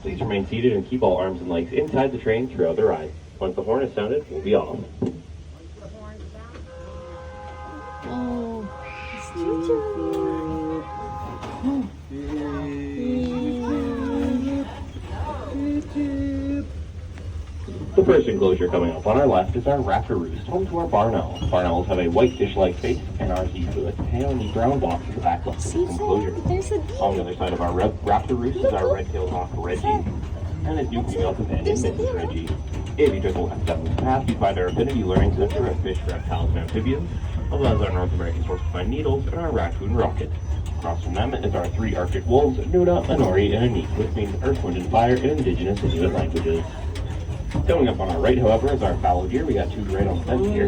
Please remain seated and keep all arms and legs inside the train throughout the ride. Once the horn is sounded, we'll be off. Oh, it's choo-choo. The first enclosure coming up on our left is our raptor roost, home to our barn owls. Barn owls have a white fish-like face and are the tail and the brown box at the back left of this enclosure. On the other side of our raptor roost is our red-tailed hawk, Reggie, and his new female companion, Mrs. Reggie. If you took a left down this path, you'd find our Affinity Learning Center of fish, reptiles, and amphibians, as well as our North American source to find needles and our raccoon rocket. Across from them is our three Arctic wolves, Nuna, Anori, and Anik, which means Earth, Wind, and Fire in indigenous Inuit languages. Coming up on our right, however, is our fallow deer. We got two right on the fence here.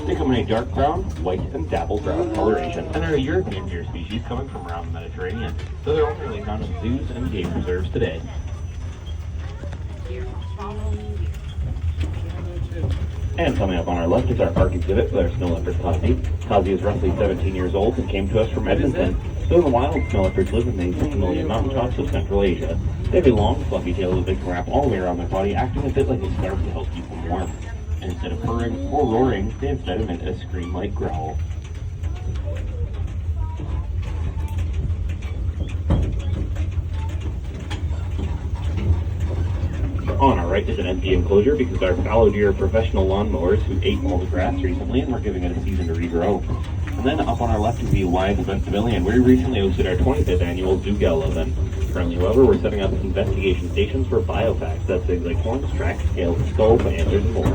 They come in a dark brown, white, and dapple brown coloration, and are a European deer species coming from around the Mediterranean, so they're only really found in zoos and game preserves today. And coming up on our left is our Arctic exhibit with our snow leopard Kazi. Kazi is roughly 17 years old and came to us from Edmonton. So the wild snow leopards live in the Himalayan mountaintops of Central Asia. They have a long, fluffy tail that they can wrap all the way around their body, acting a bit like a scarf to help keep them warm. And instead of purring or roaring, they instead emit a scream-like growl. On our right is an empty enclosure because our fallow deer are professional lawnmowers who ate all the grass recently and we're giving it a season to regrow. And then up on our left is the Lions Event Pavilion, where we recently hosted our 25th annual Zoo Gala event. Currently, however, we're setting up investigation stations for biofacts. That's things like horns, tracks, scales, skulls, antlers, and more.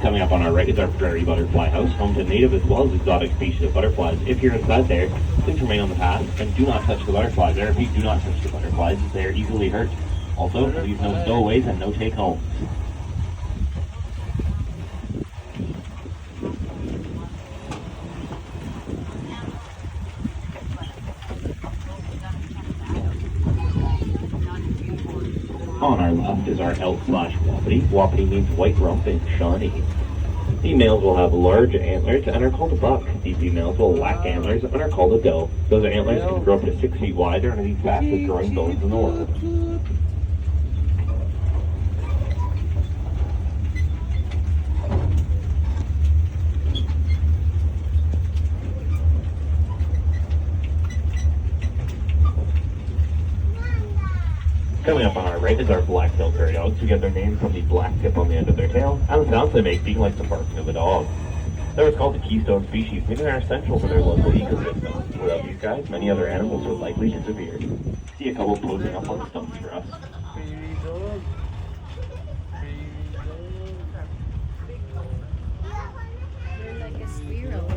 Coming up on our right is our prairie butterfly house, home to native as well as exotic species of butterflies. If you're inside there, please remain on the path and do not touch the butterflies. I repeat, do not touch the butterflies as they are easily hurt. Also, please no stowaways and no take-homes. On our left is our elk/wapiti. Wapiti means white rump and shawny. The males will have large antlers and are called a buck. The females will lack antlers and are called a doe. Those antlers can grow up to 6 feet wide and are the fastest growing bones in the world. Coming up on our right is our black-tailed prairie dogs, who get their name from the black tip on the end of their tail, and the sounds they make being like the barking of a dog. They're what's called the keystone species, meaning they're essential for their local ecosystem. Without these guys, many other animals would likely disappear. See a couple posing up on the stumps for us. They're like a squirrel.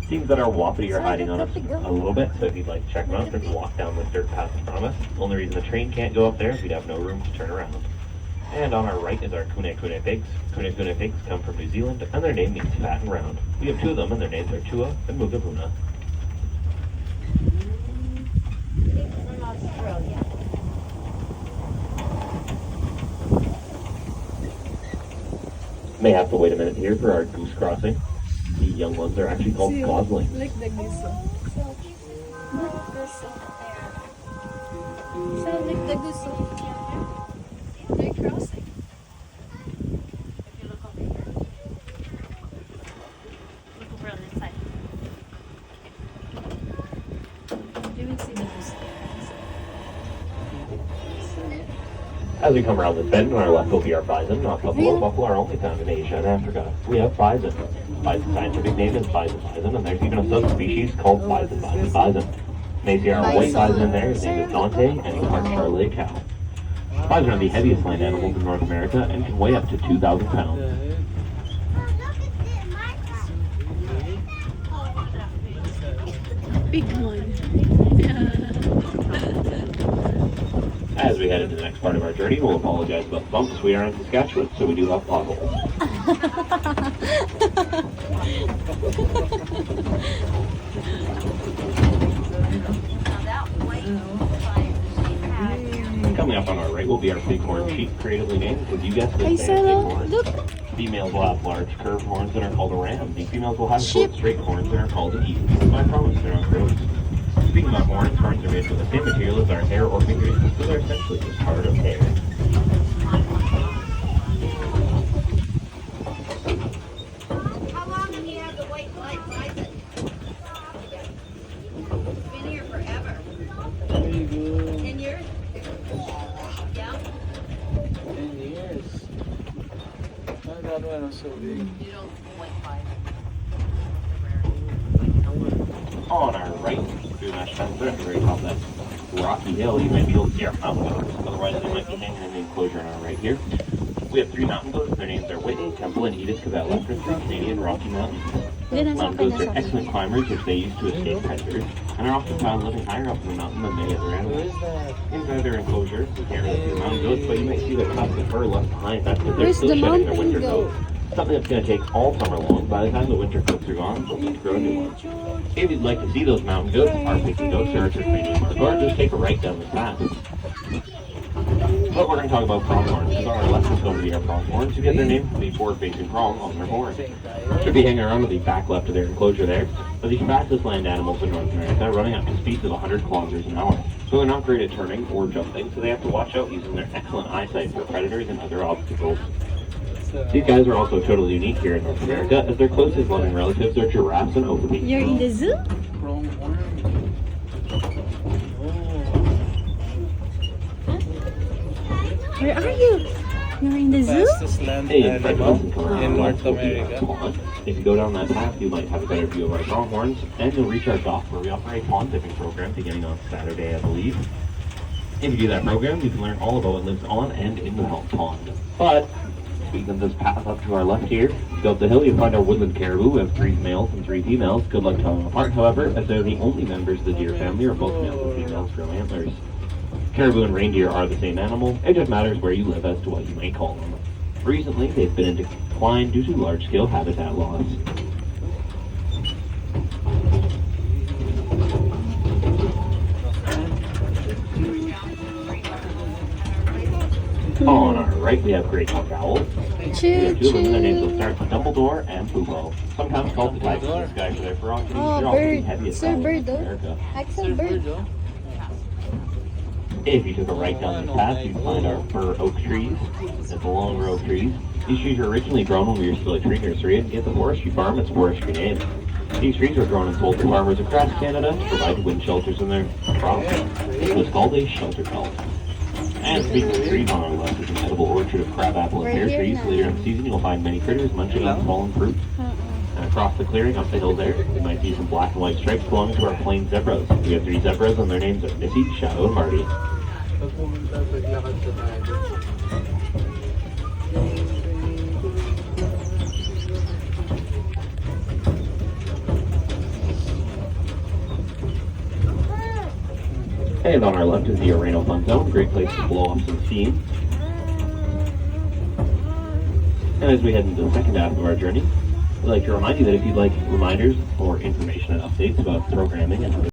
Seems that our wapiti are hiding on us a little bit, so if you'd like to check them out, there's a walk down this dirt path in front of us. Only reason the train can't go up there is we'd have no room to turn around. And on our right is our kune pigs. Kune pigs come from New Zealand, and their name means fat and round. We have two of them, and their names are Tua and Mugavuna. From Australia. May have to wait a minute here for our goose crossing. The young ones are actually called goslings. Like the goose. So like the goose. They're crossing. If you look over here. Look over on this side. You will see the goose there. As we come around this bend, on our left will be our bison, not buffalo. Buffalo are only found in Asia and Africa. We have bison. Bison's scientific name is bison, and there's even a subspecies called bison. May see our white bison in there. His name is Dante, and he harks Charolais cow. Bison are the heaviest land animals in North America and can weigh up to 2,000 pounds. Big one. As we head into the next part of our journey, we'll apologize about the bumps. We are in Saskatchewan, so we do have potholes. Coming up on our right will be our bighorn sheep, creatively named because you guessed Hey, it, they are Solo, bighorns. look. Females will have large curved horns and are called a ram. The females will have Sheep. short straight horns and are called an ewe. I promise they're not gross. Speaking about horns, horns are made from the same material as our hair or fingers, so they're essentially just part of hair. How long have you had the white license? Been here forever. Very good. 10 years? Yeah. 10 years. Not that one was so big. You don't like 5. On our right, through that fence there at the very top of that rocky hill, you might be able to see our mountain goats. Otherwise, they might be hanging in the enclosure on our right here. We have 3 mountain goats. Their names are Whitney, Temple, and Edith Cavell, after 3 Canadian Rocky Mountains. Mountain goats are excellent climbers, which they use to escape predators, and are often found living higher up in the mountain than many other Where animals. is that? Inside their enclosure, you can't really see the mountain goats, but you might see their tufts of fur left behind. That's because they're Where's still the shedding their mountain winter goat? coat. Something that's going to take all summer long. By the time the winter coats are gone, they'll need to grow new ones. If you'd like to see those mountain goats, our picking goats are Canadian mark, or just take a right down this path. But we're going to talk about pronghorns, because on our left is going to be our pronghorns, who get their name from the forward-facing prong on their horn. Should be hanging around to the back left of their enclosure there, but the fastest land animals in North America, running up to speeds of 100 kilometers an hour. So they're not great at turning or jumping, so they have to watch out using their excellent eyesight for predators and other obstacles. These guys are also totally unique here in North America, as their closest living relatives are giraffes and okapis. You're in the zoo? Pronghorn. Oh. Where are you? You're in the zoo? Fastest land Hey, animal in in North America. If you go down that path, you might have a better view of our pronghorns, and you'll reach our dock where we offer a pond dipping program beginning on Saturday, I believe. If you do that program, you can learn all about what lives on and in the pond. But speaking of this path up to our left here, go up the hill, you'll find our woodland caribou. We have 3 males and 3 females. Good luck telling them apart, however, as they're the only members of the deer family, or both males and females grow antlers. Caribou and reindeer are the same animal. It just matters where you live as to what you may call them. Recently, they've been in decline due to large-scale habitat loss. On our right, we have great horned owls. We Choo have 2 of them. Their names will choo. start with Dumbledore and Pupo, sometimes called the Tigers. These guys are their ferocity. Oh, They're also the bird. heaviest Sir owls in bird, though. America. Axel bird. If you took a right down this path, you'd find our fir oak trees. It's a long row of trees. These trees were originally grown when we were still a tree nursery, and at the forestry farm, it's forestry name. These trees were grown and sold to farmers across Canada to provide wind shelters in their crops. It was called a shelter belt. And speaking of trees, on our left is an edible orchard of crabapple and We're pear here trees. now. Later in the season, you'll find many critters munching on fallen fruit. And across the clearing up the hill there, you might see some black and white stripes belonging to our plain zebras. We have 3 zebras, and their names are Missy, Shadow, and Marty. Pag pumunta, paglakad sa tayo. And on our left is the Oreno Fun Zone, great place to blow off some steam. And as we head into the second half of our journey, I'd like to remind you that if you'd like reminders or information and updates about programming and other